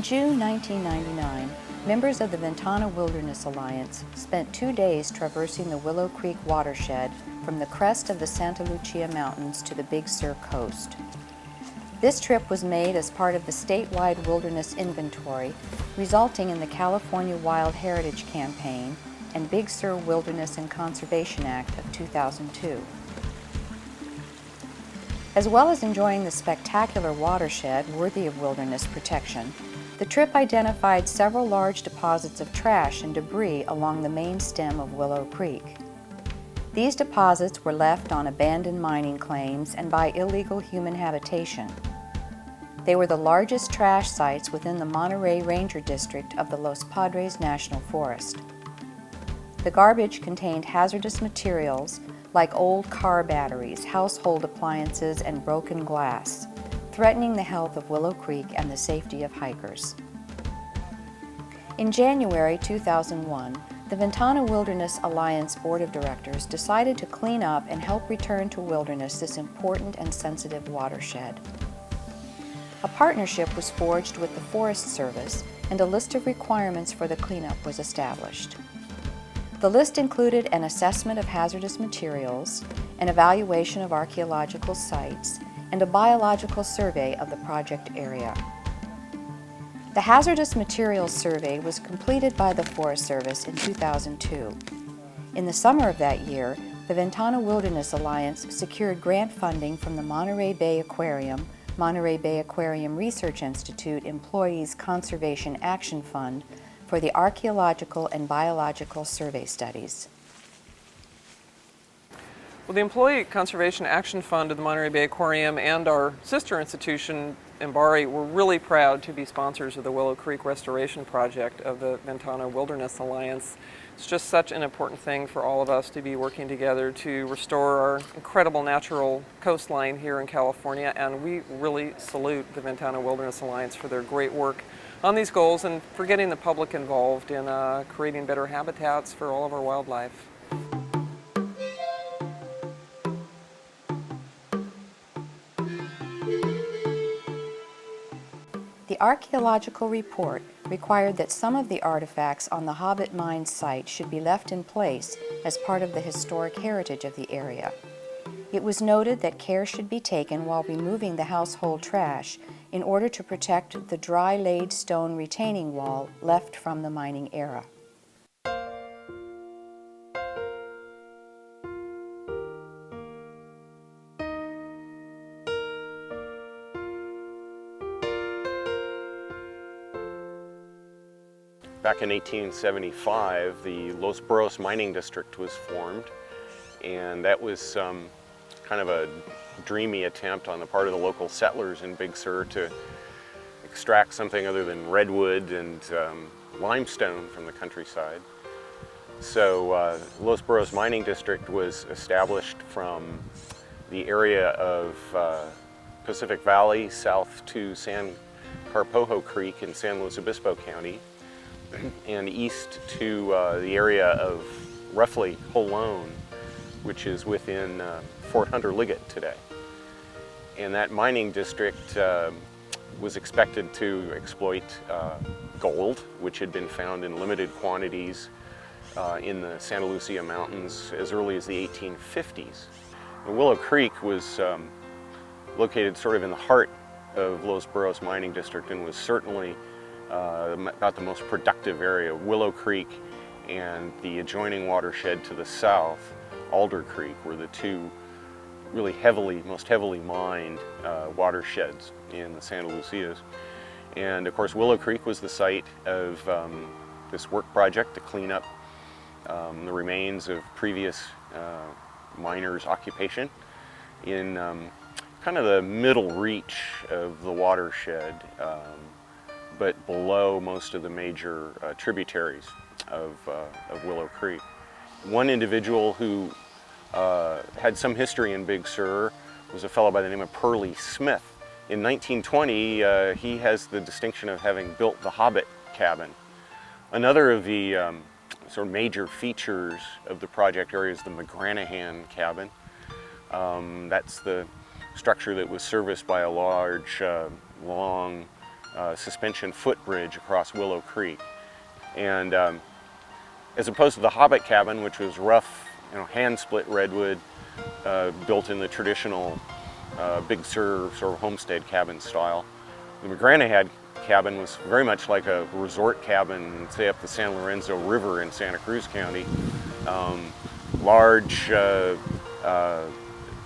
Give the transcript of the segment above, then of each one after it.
In June 1999, members of the Ventana Wilderness Alliance spent 2 days traversing the Willow Creek watershed from the crest of the Santa Lucia Mountains to the Big Sur coast. This trip was made as part of the statewide wilderness inventory, resulting in the California Wild Heritage Campaign and Big Sur Wilderness and Conservation Act of 2002. As well as enjoying the spectacular watershed worthy of wilderness protection, the trip identified several large deposits of trash and debris along the main stem of Willow Creek. These deposits were left on abandoned mining claims and by illegal human habitation. They were the largest trash sites within the Monterey Ranger District of the Los Padres National Forest. The garbage contained hazardous materials like old car batteries, household appliances, and broken glass, threatening the health of Willow Creek and the safety of hikers. In January 2001, the Ventana Wilderness Alliance Board of Directors decided to clean up and help return to wilderness this important and sensitive watershed. A partnership was forged with the Forest Service, and a list of requirements for the cleanup was established. The list included an assessment of hazardous materials, an evaluation of archaeological sites, and a biological survey of the project area. The Hazardous Materials Survey was completed by the Forest Service in 2002. In the summer of that year, the Ventana Wilderness Alliance secured grant funding from the Monterey Bay Aquarium, Monterey Bay Aquarium Research Institute Employees Conservation Action Fund for the archaeological and biological survey studies. Well, the Employee Conservation Action Fund of the Monterey Bay Aquarium and our sister institution, MBARI, were really proud to be sponsors of the Willow Creek Restoration Project of the Ventana Wilderness Alliance. It's just such an important thing for all of us to be working together to restore our incredible natural coastline here in California, and we really salute the Ventana Wilderness Alliance for their great work on these goals and for getting the public involved in creating better habitats for all of our wildlife. The archaeological report required that some of the artifacts on the Hobbit Mine site should be left in place as part of the historic heritage of the area. It was noted that care should be taken while removing the household trash in order to protect the dry laid stone retaining wall left from the mining era. Back in 1875, the Los Burros mining district was formed, and that was kind of a dreamy attempt on the part of the local settlers in Big Sur to extract something other than redwood and limestone from the countryside. So Los Burros mining district was established from the area of Pacific Valley south to San Carpojo Creek in San Luis Obispo County, and east to the area of roughly Jolón, which is within Fort Hunter Liggett today. And that mining district was expected to exploit gold, which had been found in limited quantities in the Santa Lucia Mountains as early as the 1850s. And Willow Creek was located sort of in the heart of Los Burros mining district and was certainly about the most productive area. Willow Creek and the adjoining watershed to the south, Alder Creek, were the two really most heavily mined watersheds in the Santa Lucias. And of course, Willow Creek was the site of this work project to clean up the remains of previous miners' occupation in kind of the middle reach of the watershed, but below most of the major tributaries of Willow Creek. One individual who had some history in Big Sur was a fellow by the name of Pearlie Smith. In 1920, he has the distinction of having built the Hobbit cabin. Another of the sort of major features of the project area is the McGranahan cabin. That's the structure that was serviced by a large, long suspension footbridge across Willow Creek. And as opposed to the Hobbit cabin, which was rough, hand-split redwood, built in the traditional Big Sur sort of homestead cabin style, the McGranahan cabin was very much like a resort cabin, say up the San Lorenzo River in Santa Cruz County. Large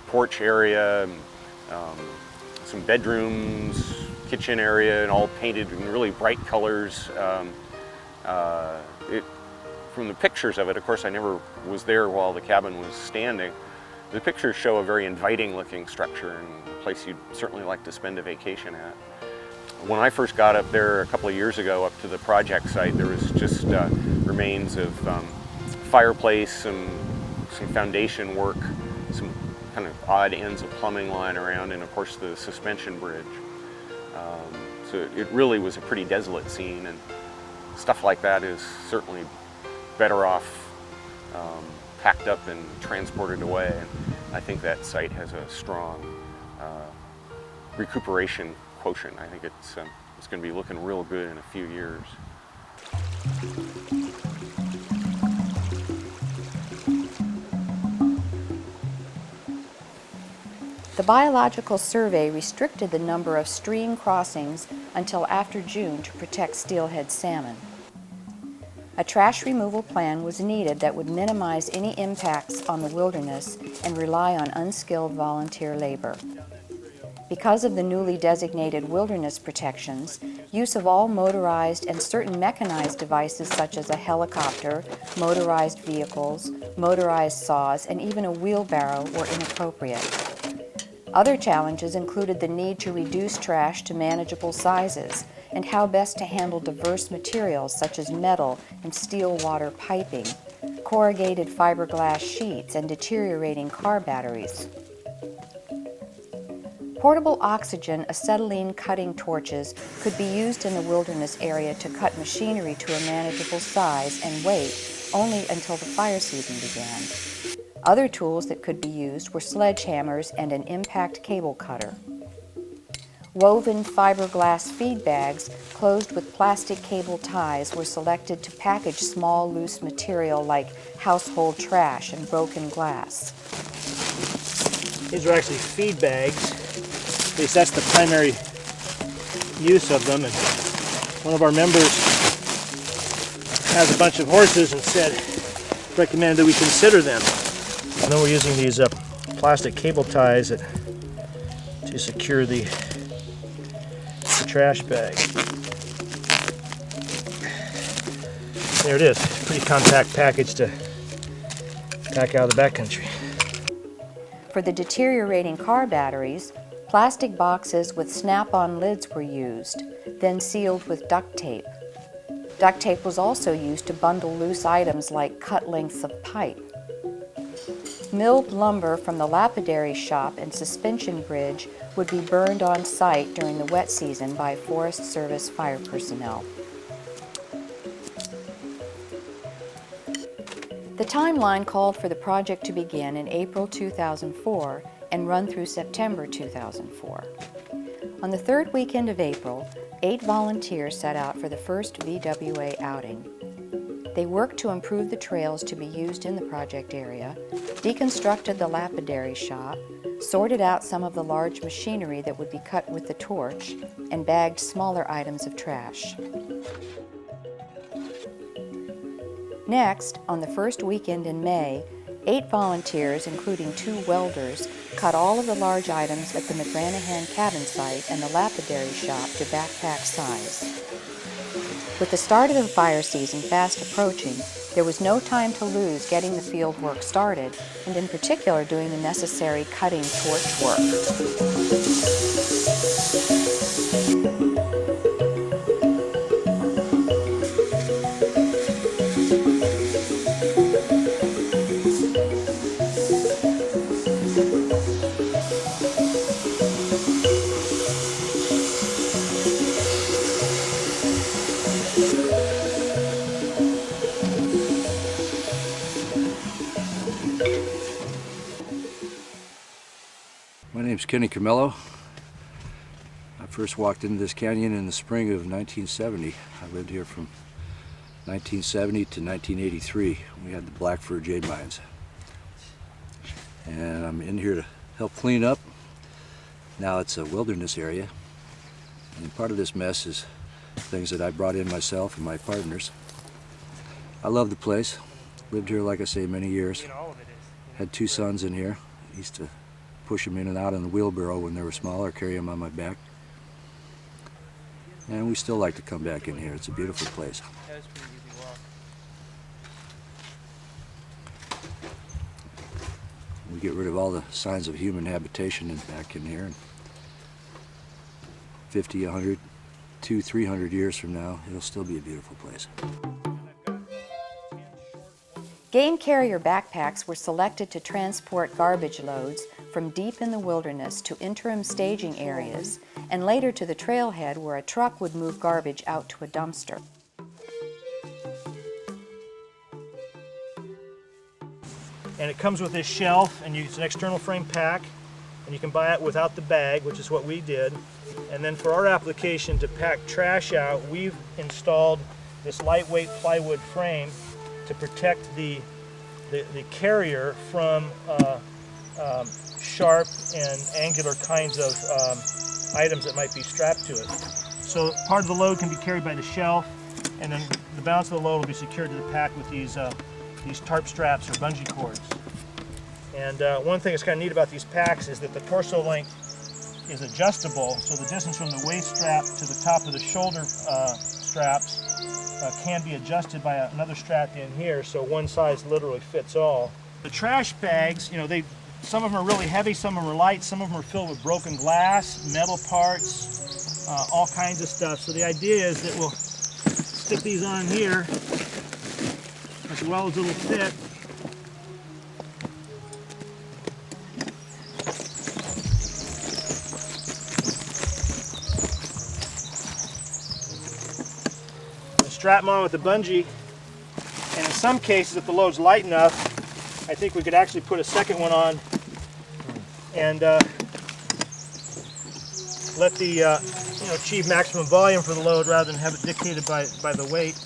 porch area, some bedrooms, kitchen area, and all painted in really bright colors. From the pictures of it, of course I never was there while the cabin was standing, the pictures show a very inviting looking structure and a place you'd certainly like to spend a vacation at. When I first got up there a couple of years ago up to the project site, there was just remains of fireplace, some foundation work, some kind of odd ends of plumbing lying around, and of course the suspension bridge. So it really was a pretty desolate scene, and stuff like that is certainly better off packed up and transported away. And I think that site has a strong recuperation quotient. I think it's going to be looking real good in a few years. The biological survey restricted the number of stream crossings until after June to protect steelhead salmon. A trash removal plan was needed that would minimize any impacts on the wilderness and rely on unskilled volunteer labor. Because of the newly designated wilderness protections, use of all motorized and certain mechanized devices such as a helicopter, motorized vehicles, motorized saws, and even a wheelbarrow were inappropriate. Other challenges included the need to reduce trash to manageable sizes and how best to handle diverse materials such as metal and steel water piping, corrugated fiberglass sheets, and deteriorating car batteries. Portable oxygen acetylene cutting torches could be used in the wilderness area to cut machinery to a manageable size and weight only until the fire season began. Other tools that could be used were sledgehammers and an impact cable cutter. Woven fiberglass feed bags closed with plastic cable ties were selected to package small loose material like household trash and broken glass. These are actually feed bags. At least that's the primary use of them. And one of our members has a bunch of horses and recommended that we consider them. And then we're using these plastic cable ties to secure the trash bag. There it is. Pretty compact package to pack out of the backcountry. For the deteriorating car batteries, plastic boxes with snap-on lids were used, then sealed with duct tape. Duct tape was also used to bundle loose items like cut lengths of pipe. Milled lumber from the lapidary shop and suspension bridge would be burned on site during the wet season by Forest Service fire personnel. The timeline called for the project to begin in April 2004 and run through September 2004. On the third weekend of April, 8 volunteers set out for the first VWA outing. They worked to improve the trails to be used in the project area, deconstructed the lapidary shop, sorted out some of the large machinery that would be cut with the torch, and bagged smaller items of trash. Next, on the first weekend in May, 8 volunteers, including 2 welders, cut all of the large items at the McGranahan cabin site and the lapidary shop to backpack size. With the start of the fire season fast approaching, there was no time to lose getting the field work started, and in particular doing the necessary cutting torch work. My name's Kenny Camillo. first walked into this canyon in the spring of 1970. I lived here from 1970 to 1983. We had the black fur jade mines. And I'm in here to help clean up. Now it's a wilderness area. And part of this mess is things that I brought in myself and my partners. I love the place. Lived here, like I say, many years. Had two sons in here. Used to push them in and out in the wheelbarrow when they were smaller, carry them on my back. And we still like to come back in here. It's a beautiful place. We get rid of all the signs of human habitation back in here. 50, 100, 200, 300 years from now, it'll still be a beautiful place. Game carrier backpacks were selected to transport garbage loads from deep in the wilderness to interim staging areas and later to the trailhead where a truck would move garbage out to a dumpster. And it comes with this shelf, and it's an external frame pack, and you can buy it without the bag, which is what we did. And then for our application to pack trash out, we've installed this lightweight plywood frame to protect the carrier from sharp and angular kinds of items that might be strapped to it. So part of the load can be carried by the shelf, and then the balance of the load will be secured to the pack with these tarp straps or bungee cords. And one thing that's kind of neat about these packs is that the torso length is adjustable, so the distance from the waist strap to the top of the shoulder straps can be adjusted by another strap in here, so one size literally fits all. The trash bags, you know, some of them are really heavy, some of them are light, some of them are filled with broken glass, metal parts, all kinds of stuff. So the idea is that we'll stick these on here as well as it'll fit. Strap them on with the bungee, and in some cases, if the load's light enough, I think we could actually put a second one on and let the achieve maximum volume for the load rather than have it dictated by the weight.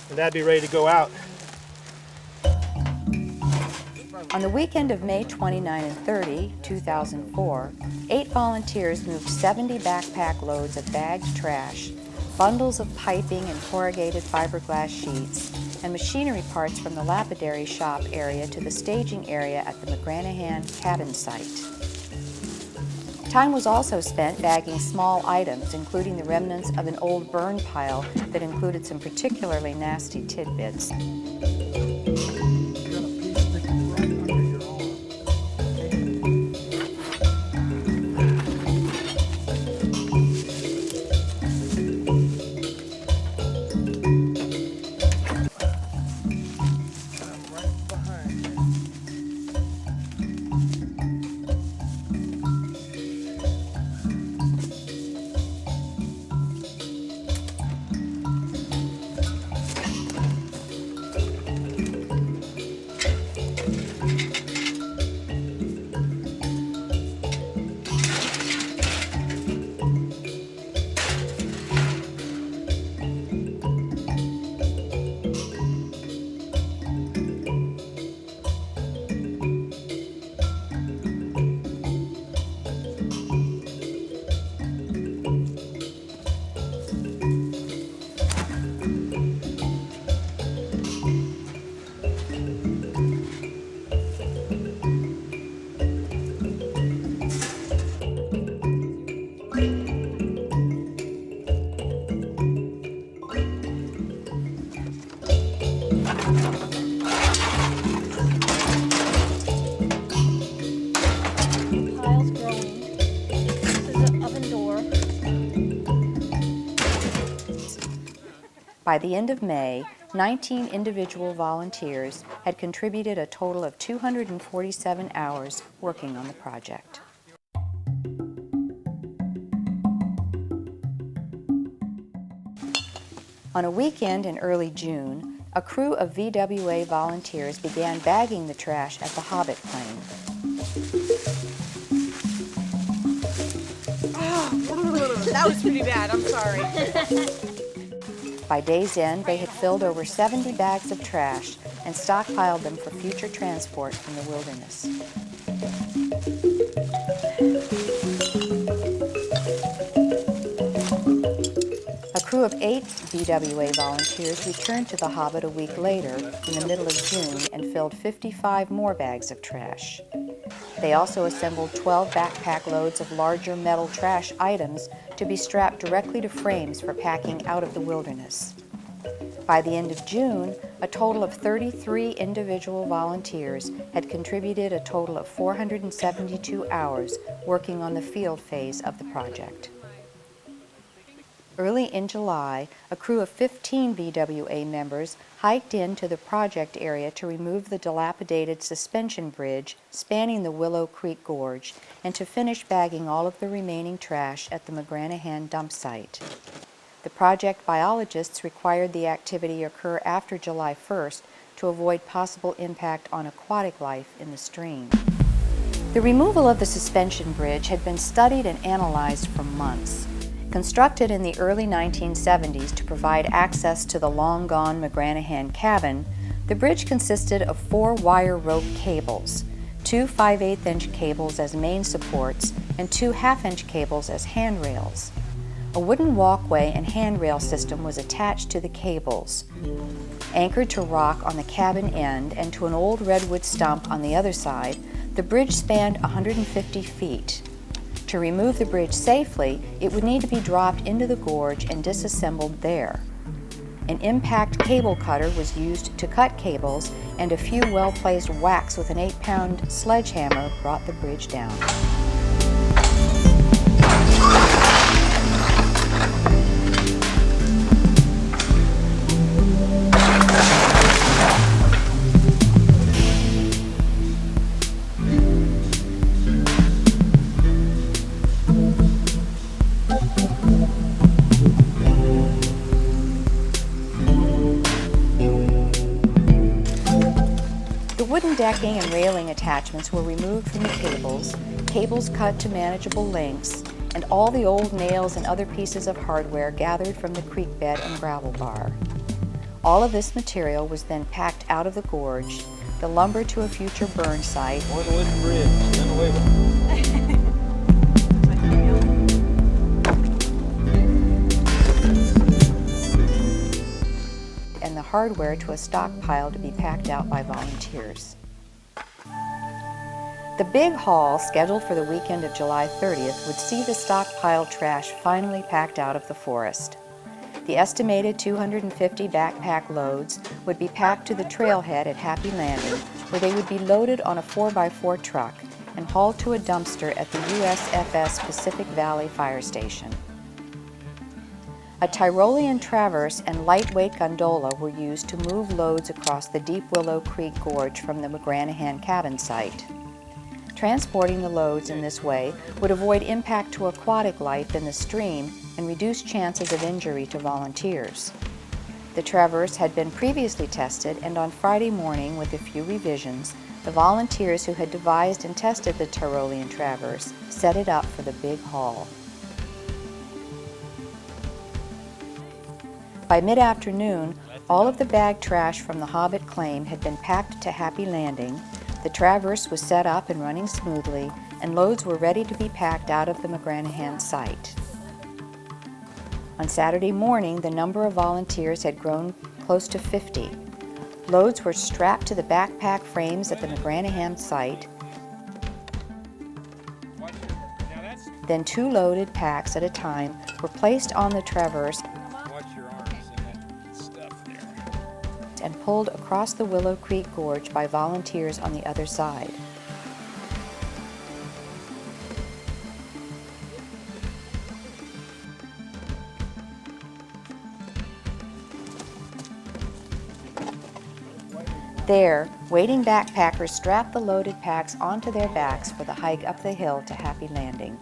And that'd be ready to go out. On the weekend of May 29 and 30, 2004, 8 volunteers moved 70 backpack loads of bagged trash, bundles of piping and corrugated fiberglass sheets, and machinery parts from the lapidary shop area to the staging area at the McGranahan cabin site. Time was also spent bagging small items, including the remnants of an old burn pile that included some particularly nasty tidbits. By the end of May, 19 individual volunteers had contributed a total of 247 hours working on the project. On a weekend in early June, a crew of VWA volunteers began bagging the trash at the Hobbit Plain. That was pretty bad, I'm sorry. By day's end, they had filled over 70 bags of trash and stockpiled them for future transport from the wilderness. A crew of 8 VWA volunteers returned to the Hobbit a week later, in the middle of June, and filled 55 more bags of trash. They also assembled 12 backpack loads of larger metal trash items to be strapped directly to frames for packing out of the wilderness. By the end of June, a total of 33 individual volunteers had contributed a total of 472 hours working on the field phase of the project. Early in July, a crew of 15 VWA members hiked into the project area to remove the dilapidated suspension bridge spanning the Willow Creek Gorge and to finish bagging all of the remaining trash at the McGranahan dump site. The project biologists required the activity occur after July 1st to avoid possible impact on aquatic life in the stream. The removal of the suspension bridge had been studied and analyzed for months. Constructed in the early 1970s to provide access to the long-gone McGranahan cabin, the bridge consisted of 4 wire rope cables, 2 5/8-inch cables as main supports, and 2 half-inch cables as handrails. A wooden walkway and handrail system was attached to the cables. Anchored to rock on the cabin end and to an old redwood stump on the other side, the bridge spanned 150 feet. To remove the bridge safely, it would need to be dropped into the gorge and disassembled there. An impact cable cutter was used to cut cables, and a few well-placed whacks with an 8-pound sledgehammer brought the bridge down. Wooden decking and railing attachments were removed from the cables, cables cut to manageable lengths, and all the old nails and other pieces of hardware gathered from the creek bed and gravel bar. All of this material was then packed out of the gorge, the lumber to a future burn site, Or the wooden bridge, then away with it. and the hardware to a stockpile to be packed out by volunteers. The big haul, scheduled for the weekend of July 30th, would see the stockpiled trash finally packed out of the forest. The estimated 250 backpack loads would be packed to the trailhead at Happy Landing, where they would be loaded on a 4x4 truck and hauled to a dumpster at the USFS Pacific Valley Fire Station. A Tyrolean traverse and lightweight gondola were used to move loads across the deep Willow Creek Gorge from the McGranahan cabin site. Transporting the loads in this way would avoid impact to aquatic life in the stream and reduce chances of injury to volunteers. The traverse had been previously tested, and on Friday morning, with a few revisions, the volunteers who had devised and tested the Tyrolean traverse set it up for the big haul. By mid-afternoon, all of the bag trash from the Hobbit claim had been packed to Happy Landing, the traverse was set up and running smoothly, and loads were ready to be packed out of the McGranahan site. On Saturday morning, the number of volunteers had grown close to 50. Loads were strapped to the backpack frames at the McGranahan site. Then 2 loaded packs at a time were placed on the traverse and pulled across the Willow Creek Gorge by volunteers on the other side. There, waiting backpackers strapped the loaded packs onto their backs for the hike up the hill to Happy Landing.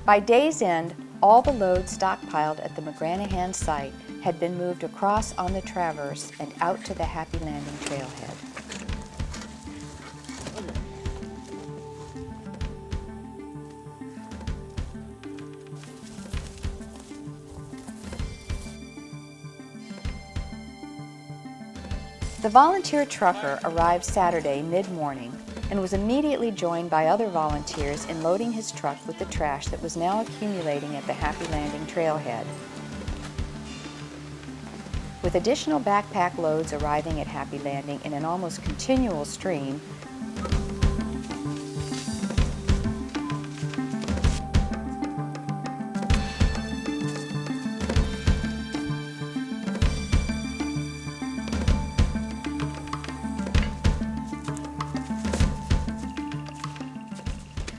By day's end, all the loads stockpiled at the McGranahan site had been moved across on the traverse and out to the Happy Landing trailhead. The volunteer trucker arrived Saturday mid-morning and was immediately joined by other volunteers in loading his truck with the trash that was now accumulating at the Happy Landing trailhead. With additional backpack loads arriving at Happy Landing in an almost continual stream,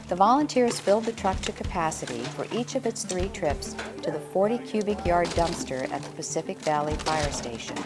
the volunteers filled the truck to capacity for each of its 3 trips to the 40 cubic yard dumpster at the Pacific Valley Fire Station.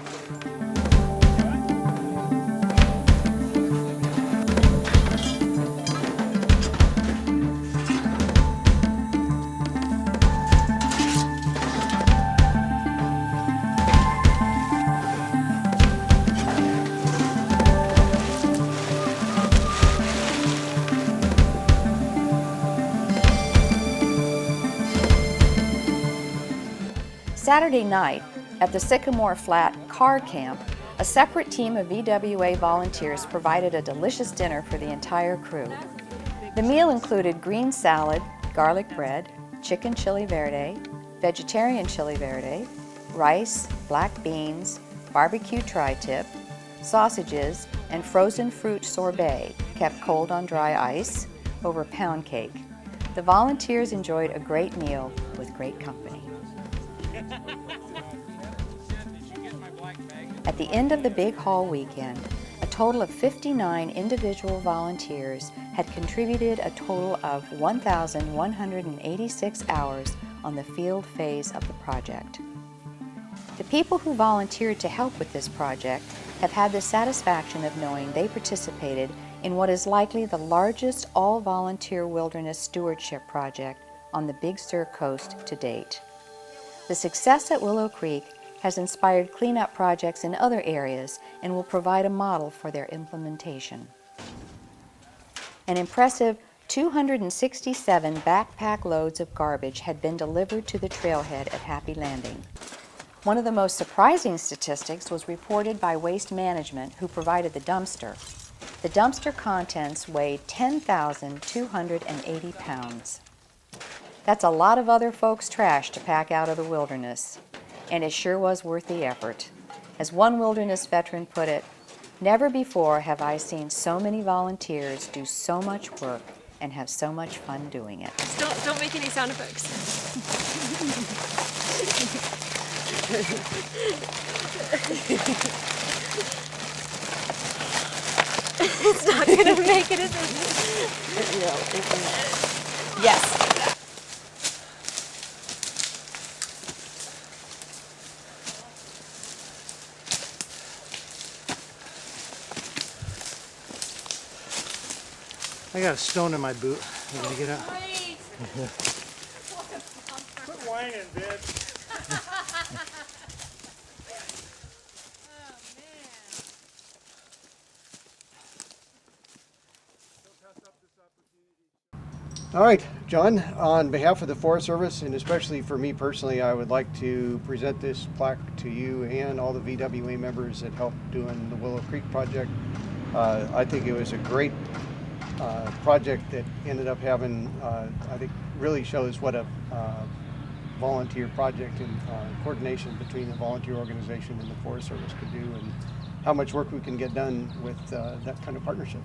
Saturday night, at the Sycamore Flat Car Camp, a separate team of VWA volunteers provided a delicious dinner for the entire crew. The meal included green salad, garlic bread, chicken chili verde, vegetarian chili verde, rice, black beans, barbecue tri-tip, sausages, and frozen fruit sorbet kept cold on dry ice over pound cake. The volunteers enjoyed a great meal with great company. At the end of the Big Haul weekend, a total of 59 individual volunteers had contributed a total of 1,186 hours on the field phase of the project. The people who volunteered to help with this project have had the satisfaction of knowing they participated in what is likely the largest all-volunteer wilderness stewardship project on the Big Sur coast to date. The success at Willow Creek has inspired cleanup projects in other areas and will provide a model for their implementation. An impressive 267 backpack loads of garbage had been delivered to the trailhead at Happy Landing. One of the most surprising statistics was reported by Waste Management, who provided the dumpster. The dumpster contents weighed 10,280 pounds. That's a lot of other folks' trash to pack out of the wilderness, and it sure was worth the effort. As one wilderness veteran put it, "Never before have I seen so many volunteers do so much work and have so much fun doing it." Don't make any sound effects. It's not gonna make it, is it? No, Yes. I got a stone in my boot. I'm gonna get out. Quit whining, bitch. All right, John, on behalf of the Forest Service, and especially for me personally, I would like to present this plaque to you and all the VWA members that helped doing the Willow Creek project. I think it was a great project that ended up having, I think, really shows what a volunteer project and coordination between the volunteer organization and the Forest Service could do, and how much work we can get done with that kind of partnership.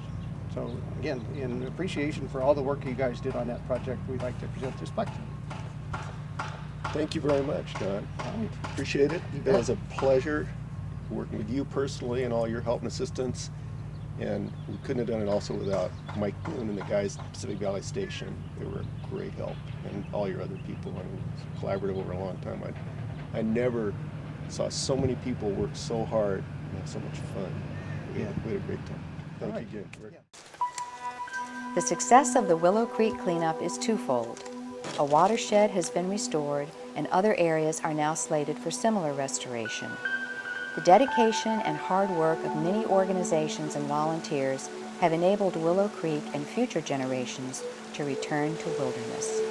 So again, in appreciation for all the work you guys did on that project, we'd like to present this plaque to you. Thank you very much, Don. Appreciate it. It was a pleasure working with you personally and all your help and assistance. And we couldn't have done it also without Mike Boone and the guys at Pacific Valley Station. They were a great help, and all your other people. I mean, it was collaborative over a long time. I never saw so many people work so hard and have so much fun. We had a great time. Thank you again. The success of the Willow Creek cleanup is twofold. A watershed has been restored, and other areas are now slated for similar restoration. The dedication and hard work of many organizations and volunteers have enabled Willow Creek and future generations to return to wilderness.